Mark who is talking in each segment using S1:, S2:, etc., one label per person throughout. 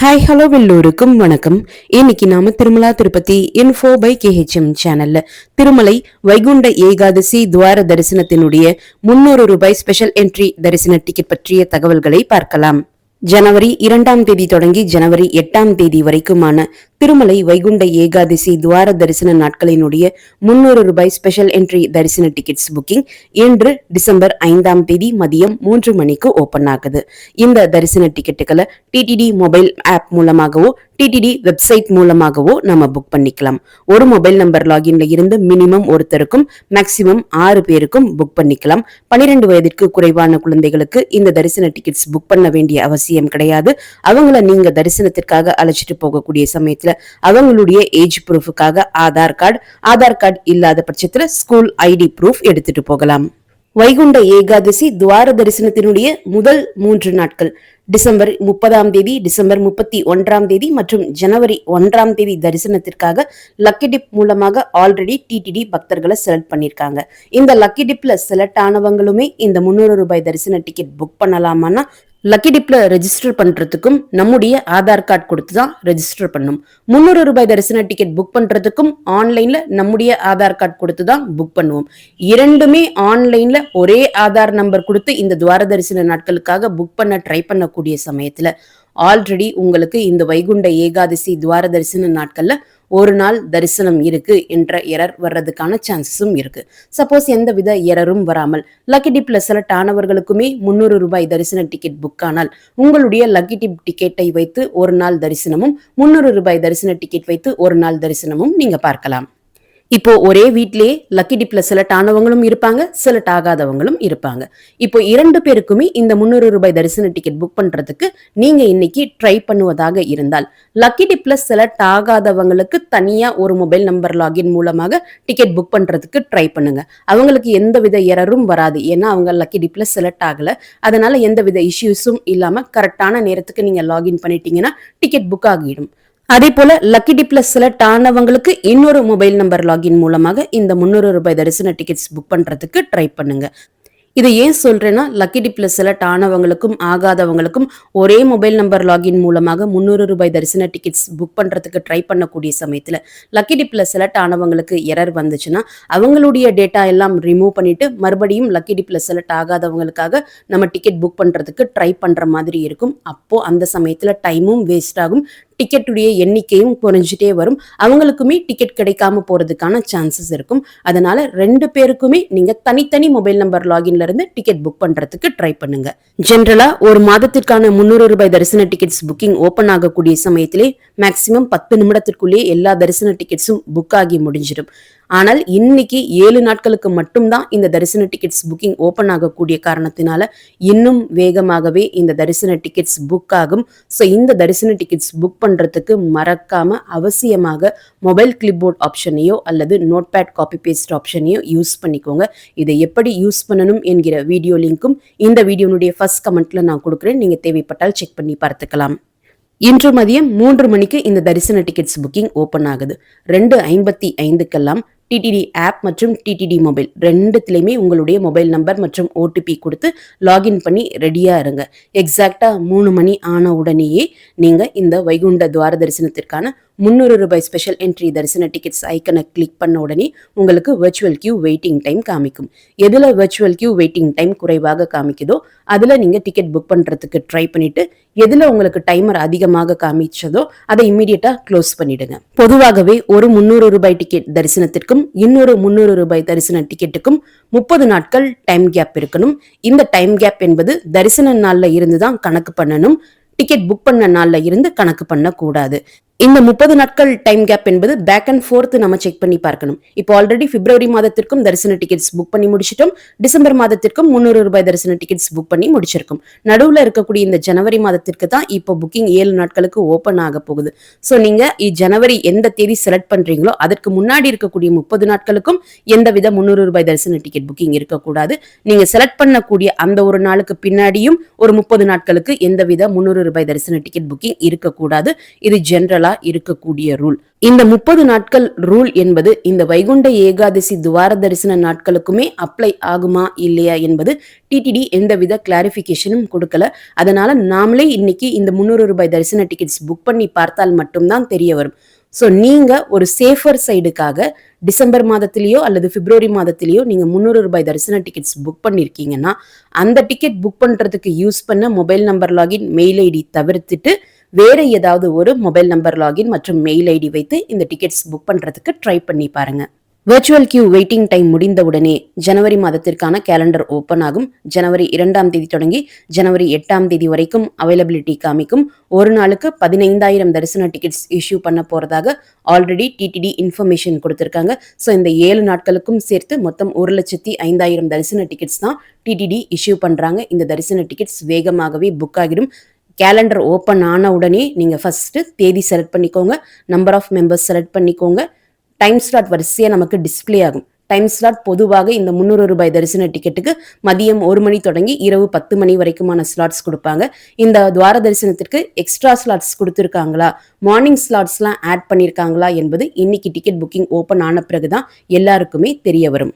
S1: Hi hello எல்லோருக்கும் வணக்கம். இன்னைக்கு நாம Tirumala Tirupati info by KHM சேனல்ல திருமலை வைகுண்ட ஏகாதசி துவார தரிசனத்தினுடைய 300 ரூபாய் ஸ்பெஷல் என்ட்ரி தரிசன டிக்கெட் பற்றிய தகவல்களை பார்க்கலாம். ஜனவரி 2ஆம் தேதி தொடங்கி ஜனவரி 8ஆம் தேதி வரைக்குமான திருமலை வைகுண்ட ஏகாதசி துவார தரிசன நாட்களினுடைய 300 ரூபாய் ஸ்பெஷல் என்ட்ரி தரிசன டிக்கெட்ஸ் புக்கிங் இன்று டிசம்பர் 5ஆம் தேதி மதியம் 3 மணிக்கு ஓபன் ஆகுது. இந்த தரிசன டிக்கெட்டுகளை டிடிடி மொபைல் ஆப் மூலமாகவோ டிடிடி வெப்சைட் மூலமாகவோ நம்ம புக் பண்ணிக்கலாம். ஒரு மொபைல் நம்பர் லாகின்ல இருந்து மினிமம் ஒருத்தருக்கும் மேக்சிமம் 6 பேருக்கும் புக் பண்ணிக்கலாம். 12 வயதிற்கு குறைவான குழந்தைகளுக்கு இந்த தரிசன டிக்கெட்ஸ் புக் பண்ண வேண்டிய அவசியம் கிடையாது. அவங்கள நீங்க தரிசனத்திற்காக அழைச்சிட்டு போகக்கூடிய சமயத்துல அவங்களுடைய ஏஜ் ப்ரூஃபுக்காக ஆதார் கார்டு இல்லாத பட்சத்துல ஸ்கூல் ஐடி ப்ரூஃப் எடுத்துட்டு போகலாம். வைகுண்ட ஏகாதசி துவார தரிசனத்தினுடைய முதல் 3 நாட்கள் டிசம்பர் 30ஆம் தேதி, டிசம்பர் 31ஆம் தேதி மற்றும் ஜனவரி 1ஆம் தேதி தரிசனத்திற்காக லக்கி டிப் மூலமாக ஆல்ரெடி டிடிடி பக்தர்களை செலக்ட் பண்ணிருக்காங்க. இந்த லக்கி டிப்ல செலக்ட் ஆனவங்களுமே இந்த 300 ரூபாய் தரிசன டிக்கெட் புக் பண்ணலாமான்னா லக்கி டிப்ல ரெஜிஸ்டர் பண்றதுக்கும் நம்முடைய ஆதார் கார்டு கொடுத்து தான் ரெஜிஸ்டர் பண்ணும். 300 ரூபாய் தரிசன டிக்கெட் புக் பண்றதுக்கும் ஆன்லைன்ல நம்முடைய ஆதார் கார்டு கொடுத்து தான் புக் பண்ணுவோம். இரண்டுமே ஆன்லைன்ல ஒரே ஆதார் நம்பர் கொடுத்து இந்த துவார தரிசன நாட்களுக்காக புக் பண்ண ட்ரை பண்ணக்கூடிய சமயத்துல ஆல்ரெடி உங்களுக்கு இந்த வைகுண்ட ஏகாதசி துவார தரிசன நாட்கள்ல ஒரு நாள் தரிசனம் இருக்கு என்ற எரர் வர்றதுக்கான சான்சஸும் இருக்கு. சப்போஸ் எந்த வித எரரும் வராமல் லக்கி டிப்ல செலக்ட் ஆனவர்களுக்குமே 300 ரூபாய் தரிசன டிக்கெட் புக் ஆனால் உங்களுடைய லக்கி டிப் டிக்கெட்டை வைத்து ஒரு நாள் தரிசனமும் 300 ரூபாய் தரிசன டிக்கெட் வைத்து ஒரு நாள் தரிசனமும் நீங்க பார்க்கலாம். இப்போ ஒரே வீட்லயே லக்கி டிப்ல செலக்ட் ஆனவங்களும் இருப்பாங்க, செலக்ட் ஆகாதவங்களும் இருப்பாங்க. இப்போ 2 பேருக்குமே இந்த 300 ரூபாய் தரிசன டிக்கெட் புக் பண்றதுக்கு நீங்க இன்னைக்கு ட்ரை பண்ணுவதாக இருந்தால் லக்கி டிப்ல செலக்ட் ஆகாதவங்களுக்கு தனியா ஒரு மொபைல் நம்பர் லாகின் மூலமாக டிக்கெட் புக் பண்றதுக்கு ட்ரை பண்ணுங்க. அவங்களுக்கு எந்தவித எரரும் வராது. ஏன்னா அவங்க லக்கி டிப்ல செலக்ட் ஆகல. அதனால எந்தவித இஷ்யூஸும் இல்லாம கரெக்டான நேரத்துக்கு நீங்க லாகின் பண்ணிட்டீங்கன்னா டிக்கெட் புக் ஆகிடும். அதே போல லக்கி டிப்ல செலக்ட் ஆனவங்களுக்கு இன்னொரு மொபைல் நம்பர் லாகின் மூலமாக இந்த 300 ரூபாய் தரிசன டிக்கெட்ஸ் புக் பண்றதுக்கு ட்ரை பண்ணுங்க. இதை ஏன் சொல்றேன்னா லக்கி டிப்ல செலக்ட் ஆனவங்களுக்கும் ஆகாதவங்களுக்கும் ஒரே மொபைல் நம்பர் லாகின் மூலமாக 300 ரூபாய் தரிசன டிக்கெட்ஸ் புக் பண்றதுக்கு ட்ரை பண்ணக்கூடிய சமயத்துல லக்கி டிப்ல செலக்ட் ஆனவங்களுக்கு எரர் வந்துச்சுன்னா அவங்களுடைய டேட்டா எல்லாம் ரிமூவ் பண்ணிட்டு மறுபடியும் லக்கி டிப்ல செலக்ட் ஆகாதவங்களுக்காக நம்ம டிக்கெட் புக் பண்றதுக்கு ட்ரை பண்ற மாதிரி இருக்கும். அப்போ அந்த சமயத்துல டைமும் வேஸ்ட் ஆகும், டிக்கெட்டுடைய எண்ணிக்கையும் குறைஞ்சிட்டே வரும், அவங்களுக்குமே டிக்கெட் கிடைக்காம போறதுக்கான சான்சஸ் இருக்கும். அதனால 2 பேருக்குமே நீங்க தனித்தனி மொபைல் நம்பர் லாகின்ல இருந்து டிக்கெட் புக் பண்றதுக்கு ட்ரை பண்ணுங்க. ஜென்ரலா ஒரு மாதத்திற்கான 300 ரூபாய் தரிசன டிக்கெட்ஸ் புக்கிங் ஓபன் ஆகக்கூடிய சமயத்திலே மேக்சிமம் 10 நிமிடத்திற்குள்ளேயே எல்லா தரிசன டிக்கெட்ஸும் புக் ஆகி முடிஞ்சிடும். ஆனால் இன்னைக்கு 7 நாட்களுக்கு மட்டும்தான் இந்த தரிசன டிக்கெட்ஸ் புக்கிங் ஓபன் ஆகக்கூடிய காரணத்தினால இன்னும் வேகமாகவே இந்த தரிசன டிக்கெட்ஸ் புக் ஆகும். ஸோ இந்த தரிசன டிக்கெட்ஸ் புக் பண்றதுக்கு மறக்காம அவசியமாக மொபைல் கிளிப்போர்ட் ஆப்ஷனையோ அல்லது நோட்பேட் காப்பி பேஸ்ட் ஆப்ஷனையோ யூஸ் பண்ணிக்கோங்க. இதை எப்படி யூஸ் பண்ணணும் என்கிற வீடியோ லிங்க்கும் இந்த வீடியோனுடைய ஃபர்ஸ்ட் கமெண்ட்ல நான் கொடுக்குறேன். நீங்க தேவைப்பட்டால் செக் பண்ணி பார்த்துக்கலாம். இன்று மதியம் 3 மணிக்கு இந்த தரிசன டிக்கெட்ஸ் புக்கிங் ஓபன் ஆகுது. 2:55க்கெல்லாம் டிடிடி ஆப் மற்றும் டிடிடி மொபைல் ரெண்டுத்திலையுமே உங்களுடைய மொபைல் நம்பர் மற்றும் ஓடிபி கொடுத்து லாகின் பண்ணி ரெடியா இருங்க. எக்ஸாக்டா 3 மணி ஆன உடனேயே நீங்க இந்த வைகுண்ட துவார தரிசனத்திற்கான 300 ரூபாய் ஸ்பெஷல் என்ட்ரி தரிசன டிக்கெட்ஸ் ஐக்கனை கிளிக் பண்ண உடனே உங்களுக்கு வெர்ச்சுவல் கியூ வெயிட்டிங் டைம் காமிக்கும். எதுல வெர்ச்சுவல் கியூ வெயிட்டிங் டைம் குறைவாக காமிக்குதோ அதுல நீங்க டிக்கெட் புக் பண்றதுக்கு ட்ரை பண்ணிட்டு எதுல உங்களுக்கு டைமர் அதிகமாக காமிச்சதோ அதை இம்மீடியட்டா க்ளோஸ் பண்ணிடுங்க. பொதுவாகவே ஒரு 300 ரூபாய் டிக்கெட் தரிசனத்திற்கும் இன்னொரு 300 ரூபாய் தரிசன டிக்கெட்டுக்கும் 30 நாட்கள் டைம் கேப் இருக்கணும். இந்த டைம் கேப் என்பது தரிசன நாள்ல இருந்து தான் கணக்கு பண்ணணும், டிக்கெட் புக் பண்ண நாள்ல இருந்து கணக்கு பண்ண கூடாது. இந்த 30 நாட்கள் டைம் கேப் என்பது பேக் அண்ட் ஃபோர்த் நம்ம செக் பண்ணி பார்க்கணும். இப்போ ஆல்ரெடி பிப்ரவரி மாதத்திற்கும் தரிசன டிக்கெட்ஸ் புக் பண்ணி முடிச்சிட்டோம், டிசம்பர் மாதத்திற்கும் 300 ரூபாய் தரிசன டிக்கெட்ஸ் புக் பண்ணி முடிச்சிருக்கோம். நடுவுல இருக்கக்கூடிய இந்த ஜனவரி மாதத்திற்கு தான் இப்போ புக்கிங் 7 நாட்களுக்கு ஓபன் ஆக போகுது. ஸோ நீங்க ஜனவரி எந்த தேதி செலக்ட் பண்றீங்களோ அதற்கு முன்னாடி இருக்கக்கூடிய 30 நாட்களுக்கும் எந்தவித 300 ரூபாய் தரிசன டிக்கெட் புக்கிங் இருக்கக்கூடாது. நீங்க செலக்ட் பண்ணக்கூடிய அந்த ஒரு நாளுக்கு பின்னாடியும் ஒரு 30 நாட்களுக்கு எந்தவித 300 ரூபாய் தரிசன டிக்கெட் புக்கிங் இருக்கக்கூடாது. இது ஜென்ரலா ஜெனரலா இருக்கக்கூடிய ரூல். இந்த 30 நாட்கள் ரூல் என்பது இந்த வைகுண்ட ஏகாதசி துவார தரிசன நாட்களுக்குமே அப்ளை ஆகுமா இல்லையா என்பது டிடிடி எந்தவித கிளாரிபிகேஷனும் கொடுக்கல. அதனால நாமளே இன்னைக்கு இந்த 300 ரூபாய் தரிசன டிக்கெட்ஸ் புக் பண்ணி பார்த்தால் மட்டும்தான் தெரிய வரும். ஸோ நீங்க ஒரு சேஃபர் சைடுக்காக டிசம்பர் மாதத்திலேயோ அல்லது பிப்ரவரி மாதத்திலேயோ நீங்க 300 ரூபாய் தரிசன டிக்கெட்ஸ் புக் பண்ணிருக்கீங்கன்னா அந்த டிக்கெட் புக் பண்றதுக்கு யூஸ் பண்ண mobile number login, mail ID தவிர்த்துட்டு வேற ஏதாவது ஒரு மொபைல் நம்பர் லாகின் மற்றும் மெயில் ஐடி வைத்து இந்த டிக்கெட்ஸ் புக் பண்றதுக்கு ட்ரை பண்ணி பாருங்க. வெர்ச்சுவல் கியூ வெயிட்டிங் டைம் முடிந்தவுடனே ஜனவரி மாதத்திற்கான கேலண்டர் ஓபன் ஆகும். ஜனவரி 2ஆம் தேதி தொடங்கி ஜனவரி 8ஆம் தேதி வரைக்கும் அவைலபிலிட்டி காமிக்கும். ஒரு நாளுக்கு 15,000 தரிசன டிக்கெட்ஸ் இஷ்யூ பண்ண போறதாக ஆல்ரெடி டிடிடி இன்ஃபர்மேஷன் கொடுத்திருக்காங்க. ஸோ இந்த 7 நாட்களுக்கும் சேர்த்து மொத்தம் 1,05,000 தரிசன டிக்கெட்ஸ் தான் டிடிடி இஷ்யூ பண்றாங்க. இந்த தரிசன டிக்கெட்ஸ் வேகமாகவே புக் ஆகிடும். கேலண்டர் ஓப்பன் ஆன உடனே நீங்க ஃபர்ஸ்ட் தேதி செலக்ட் பண்ணிக்கோங்க, நம்பர் ஆஃப் மெம்பர்ஸ் செலக்ட் பண்ணிக்கோங்க. டைம் ஸ்லாட் வரிசையா நமக்கு டிஸ்பிளே ஆகும். டைம் ஸ்லாட் பொதுவாக இந்த 300 ரூபாய் தரிசன டிக்கெட்டுக்கு மதியம் 1 மணி தொடங்கி இரவு 10 மணி வரைக்குமான ஸ்லாட்ஸ் கொடுப்பாங்க. இந்த துவார தரிசனத்திற்கு எக்ஸ்ட்ரா ஸ்லாட்ஸ் கொடுத்துருக்காங்களா, மார்னிங் ஸ்லாட்ஸ்லாம் ஆட் பண்ணியிருக்காங்களா என்பது இன்னைக்கு டிக்கெட் புக்கிங் ஓப்பன் ஆன பிறகுதான் எல்லாருக்குமே தெரிய வரும்.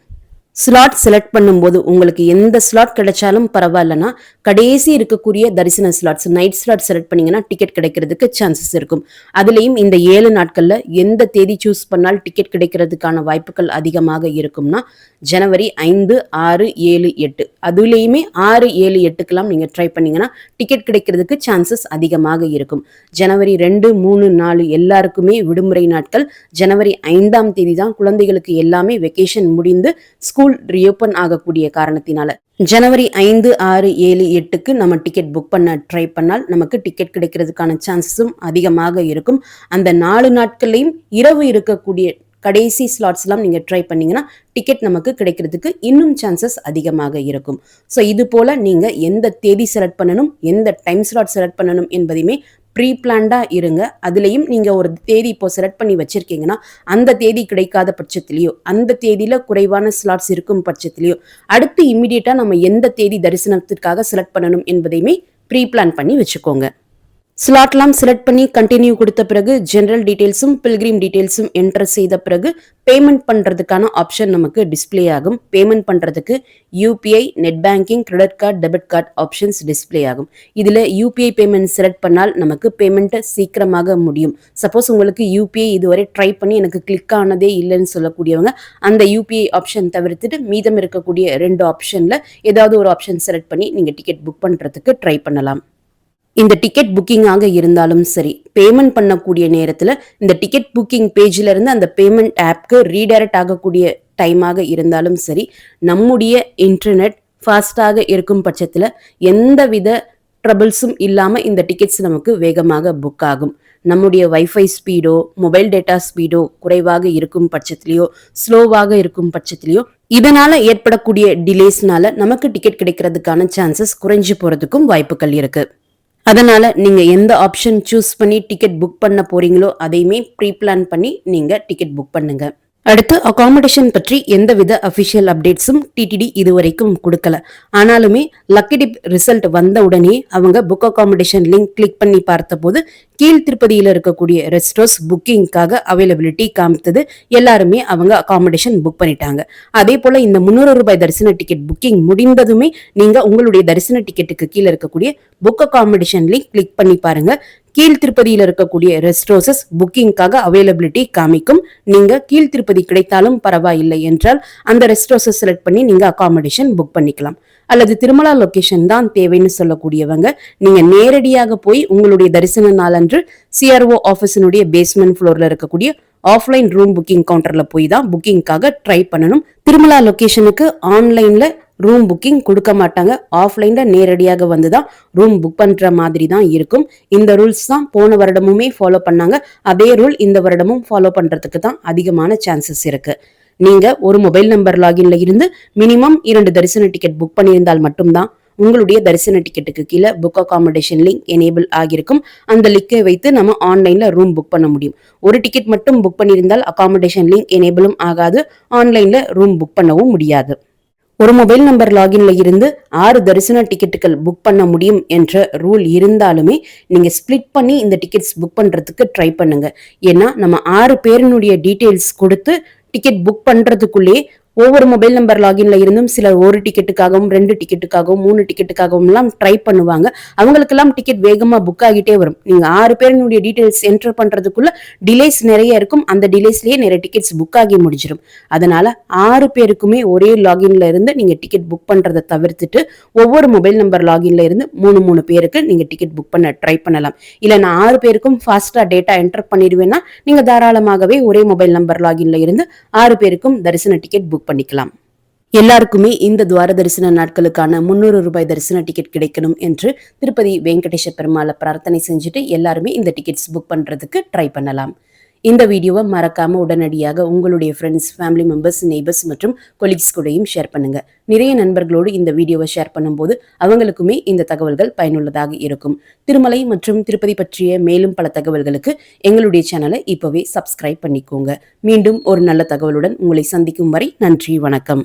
S1: ஸ்லாட் செலக்ட் பண்ணும்போது உங்களுக்கு எந்த ஸ்லாட் கிடைச்சாலும் பரவாயில்லனா கடைசி இருக்கக்கூடிய தரிசன ஸ்லாட்ஸ் நைட் ஸ்லாட் செலக்ட் பண்ணீங்கன்னா டிக்கெட் கிடைக்கிறதுக்கு சான்சஸ் இருக்கும். அதுலேயும் இந்த 7 நாட்கள்ல எந்த தேதி சூஸ் பண்ணால் டிக்கெட் கிடைக்கிறதுக்கான வாய்ப்புகள் அதிகமாக இருக்கும்னா ஜனவரி 5, 6, 7, 8 அதுலேயுமே 6, 7, 8க்கெல்லாம் நீங்க ட்ரை பண்ணீங்கன்னா டிக்கெட் கிடைக்கிறதுக்கு சான்சஸ் அதிகமாக இருக்கும். ஜனவரி 2, 3, 4 எல்லாருக்குமே விடுமுறை நாட்கள். ஜனவரி 5ஆம் தேதி தான் குழந்தைகளுக்கு எல்லாமே வெக்கேஷன் முடிந்து ஸ்கூல் ரீஓபன் ஆகக்கூடிய காரணத்தினால ஜனவரி 5, 6, 7, 8க்கு நம்ம டிக்கெட் புக் பண்ண ட்ரை பண்ணால் நமக்கு டிக்கெட் கிடைக்கிறதுக்கான சான்சஸும் அதிகமாக இருக்கும். அந்த 4 நாட்கள்லையும் இரவு இருக்கக்கூடிய கடைசி ஸ்லாட்ஸ்லாம் நீங்க ட்ரை பண்ணீங்கன்னா டிக்கெட் நமக்கு கிடைக்கிறதுக்கு இன்னும் சான்சஸ் அதிகமாக இருக்கும். ஸோ இது போல நீங்க எந்த தேதி செலக்ட் பண்ணணும், எந்த டைம் ஸ்லாட் செலக்ட் பண்ணணும் என்பதையுமே ப்ரீ பிளான்டா இருங்க. அதுலேயும் நீங்க ஒரு தேதி இப்போ செலக்ட் பண்ணி வச்சிருக்கீங்கன்னா அந்த தேதி கிடைக்காத பட்சத்திலையோ, அந்த தேதியில குறைவான ஸ்லாட்ஸ் இருக்கும் பட்சத்திலையோ அடுத்து இம்மிடியேட்டா நம்ம எந்த தேதி தரிசனத்திற்காக செலக்ட் பண்ணணும் என்பதையுமே ப்ரீ பிளான் பண்ணி வச்சுக்கோங்க. ஸ்லாட்லாம் செலக்ட் பண்ணி கண்டினியூ கொடுத்த பிறகு ஜெனரல் டீடைல்ஸும் பில்கிரிம் டீடைல்ஸும் என்டர் செய்த பிறகு பேமெண்ட் பண்றதுக்கான ஆப்ஷன் நமக்கு டிஸ்பிளே ஆகும். பேமெண்ட் பண்றதுக்கு UPI, net banking, credit card, debit card options display ஆகும். இதுல யூபிஐ பேமெண்ட் செலக்ட் பண்ணால் நமக்கு பேமெண்ட் சீக்கிரமாக முடியும். சப்போஸ் உங்களுக்கு யூபிஐ இதுவரை ட்ரை பண்ணி எனக்கு கிளிக் ஆனதே இல்லைன்னு சொல்லக்கூடியவங்க அந்த யூபிஐ ஆப்ஷன் தவிர்த்துட்டு மீதம் இருக்கக்கூடிய 2 ஆப்ஷன்ல ஏதாவது ஒரு ஆப்ஷன் செலக்ட் பண்ணி நீங்க டிக்கெட் புக் பண்றதுக்கு ட்ரை பண்ணலாம். இந்த டிக்கெட் புக்கிங் ஆக இருந்தாலும் சரி, பேமெண்ட் பண்ணக்கூடிய நேரத்துல இந்த டிக்கெட் புக்கிங் பேஜ்ல இருந்து அந்த பேமெண்ட் ஆப்க்கு ரீடைரக்ட் ஆகக்கூடிய டைமாக இருந்தாலும் சரி, நம்முடைய இன்டர்நெட் ஃபாஸ்டாக இருக்கும் பட்சத்துல எந்தவித ட்ரபிள்ஸும் இல்லாம இந்த டிக்கெட்ஸ் நமக்கு வேகமாக புக் ஆகும். நம்முடைய வைஃபை ஸ்பீடோ, மொபைல் டேட்டா ஸ்பீடோ குறைவாக இருக்கும் பட்சத்திலையோ, ஸ்லோவாக இருக்கும் பட்சத்திலையோ இதனால ஏற்படக்கூடிய டிலேஸ்னால நமக்கு டிக்கெட் கிடைக்கிறதுக்கான சான்சஸ் குறைஞ்சு போறதுக்கும் வாய்ப்புகள் இருக்கு. அதனால நீங்க எந்த ஆப்ஷன் சூஸ் பண்ணி டிக்கெட் புக் பண்ண போறீங்களோ அதையுமே ப்ரீ பிளான் பண்ணி நீங்க டிக்கெட் புக் பண்ணுங்க. அடுத்து அகாமடேஷன் பற்றி எந்தவித அபிஷியல் அப்டேட்ஸும் டிடிடி இதுவரைக்கும் கொடுக்கல. ஆனாலுமே லக்கி டிப் ரிசல்ட் வந்த உடனே அவங்க புக் அகாமடேஷன் லிங்க் கிளிக் பண்ணி பார்த்தபோது கீழ் திருப்பதியில இருக்கக்கூடிய ரெஸ்ட் ஹவுஸ் புக்கிங்காக அவைலபிலிட்டி காமித்தது. எல்லாருமே அவங்க அகாமடேஷன் புக் பண்ணிட்டாங்க. அதே போல இந்த 300 ரூபாய் தரிசன டிக்கெட் புக்கிங் முடிந்ததுமே நீங்க உங்களுடைய தரிசன டிக்கெட்டுக்கு கீழே இருக்கக்கூடிய புக் அகாமடேஷன் லிங்க் கிளிக் பண்ணி பாருங்க. கீழ் திருப்பதியில இருக்கக்கூடிய ரெஸ்ட் ஹவுசஸ் புக்கிங்காக அவைலபிலிட்டி காமிக்கும். நீங்க கீழ் திருப்பதி கிடைத்தாலும் பரவாயில்லை என்றால் அந்த ரெஸ்ட் ஹவுசஸ் செலக்ட் பண்ணி நீங்க அகாமடேஷன் புக் பண்ணிக்கலாம். அல்லது திருமலா லொகேஷன் தான் தேவைன்னு சொல்லக்கூடியவங்க நீங்க நேரடியாக போய் உங்களுடைய தரிசன நாளன்று சிஆர்ஓ ஆபீஸினுடைய பேஸ்மெண்ட் ஃப்ளோர்ல இருக்கக்கூடிய ஆஃப்லைன் ரூம் புக்கிங் கவுண்டர்ல போய் தான் புக்கிங்காக ட்ரை பண்ணணும். திருமலா லொகேஷனுக்கு ஆன்லைன்ல ரூம் புக்கிங் கொடுக்க மாட்டாங்க. ஆஃப்லைன்ல நேரடியாக வந்துதான் ரூம் புக் பண்ற மாதிரி தான் இருக்கும். இந்த ரூல்ஸ் தான் போன வருடமுமே ஃபாலோ பண்ணாங்க. அதே ரூல் இந்த வருடமும் ஃபாலோ பண்றதுக்கு தான் அதிகமான சான்சஸ் இருக்கு. நீங்க ஒரு மொபைல் நம்பர் லாகின்ல இருந்து மினிமம் 2 தரிசன டிக்கெட் புக் பண்ணியிருந்தால் மட்டும்தான் உங்களுடைய தரிசன டிக்கெட்டுக்கு கீழே புக் அகாமடேஷன் லிங்க் எனேபிள் ஆகியிருக்கும். அந்த லிங்கை வைத்து நம்ம ஆன்லைன்ல ரூம் புக் பண்ண முடியும். ஒரு டிக்கெட் மட்டும் புக் பண்ணியிருந்தால் அகாமடேஷன் லிங்க் எனேபிளும் ஆகாது, ஆன்லைன்ல ரூம் புக் பண்ணவும் முடியாது. ஒரு மொபைல் நம்பர் லாகின்ல இருந்து 6 தரிசன டிக்கெட்டுகள் புக் பண்ண முடியும் என்ற ரூல் இருந்தாலுமே நீங்க ஸ்பிளிட் பண்ணி இந்த டிக்கெட்ஸ் புக் பண்றதுக்கு ட்ரை பண்ணுங்க. ஏன்னா நம்ம 6 பேரினுடைய டீடைல்ஸ் கொடுத்து டிக்கெட் புக் பண்றதுக்குள்ளே ஒவ்வொரு மொபைல் நம்பர் லாகின்ல இருந்தும் சிலர் ஒரு டிக்கெட்டுக்காகவும் 2 டிக்கெட்டுக்காகவும் 3 டிக்கெட்டுக்காகவும் எல்லாம் ட்ரை பண்ணுவாங்க. அவங்களுக்கெல்லாம் டிக்கெட் வேகமா புக் ஆகிட்டே வரும். நீங்க 6 பேரினுடைய டீடைல்ஸ் என்டர் பண்றதுக்குள்ள டிலேஸ் நிறைய இருக்கும். அந்த டிலேஸ்லயே நிறைய டிக்கெட்ஸ் புக் ஆகி முடிஞ்சிடும். அதனால 6 பேருக்குமே ஒரே லாகின்ல இருந்து நீங்க டிக்கெட் புக் பண்றதை தவிர்த்துட்டு ஒவ்வொரு மொபைல் நம்பர் லாகின்ல இருந்து 3 பேருக்கு நீங்க டிக்கெட் புக் பண்ண ட்ரை பண்ணலாம். இல்ல நான் 6 பேருக்கும் ஃபாஸ்டா டேட்டா என்டர் பண்ணிடுவேன்னா நீங்க தாராளமாகவே ஒரே மொபைல் நம்பர் லாகின்ல இருந்து 6 பேருக்கும் தரிசன டிக்கெட் புக் பண்ணிக்கலாம். எல்லாருக்குமே இந்த துவார தரிசன நாட்களுக்கான 300 ரூபாய் தரிசன டிக்கெட் கிடைக்கணும் என்று திருப்பதி வெங்கடேஷ பெருமாளை பிரார்த்தனை செஞ்சுட்டு எல்லாருமே இந்த டிக்கெட்ஸ் புக் பண்றதுக்கு ட்ரை பண்ணலாம். இந்த வீடியோவை மறக்காம உடனடியாக உங்களுடைய ஃப்ரெண்ட்ஸ், ஃபேமிலி மெம்பர்ஸ், நெய்பர்ஸ் மற்றும் கொலீக்ஸ் கூடயும் ஷேர் பண்ணுங்க. நிறைய நண்பர்களோடு இந்த வீடியோவை ஷேர் பண்ணும்போது அவங்களுக்குமே இந்த தகவல்கள் பயனுள்ளதாக இருக்கும். திருமலை மற்றும் திருப்பதி பற்றிய மேலும் பல தகவல்களுக்கு எங்களுடைய சேனலை இப்பவே சப்ஸ்கிரைப் பண்ணிக்கோங்க. மீண்டும் ஒரு நல்ல தகவலுடன் உங்களை சந்திக்கும் வரை நன்றி, வணக்கம்.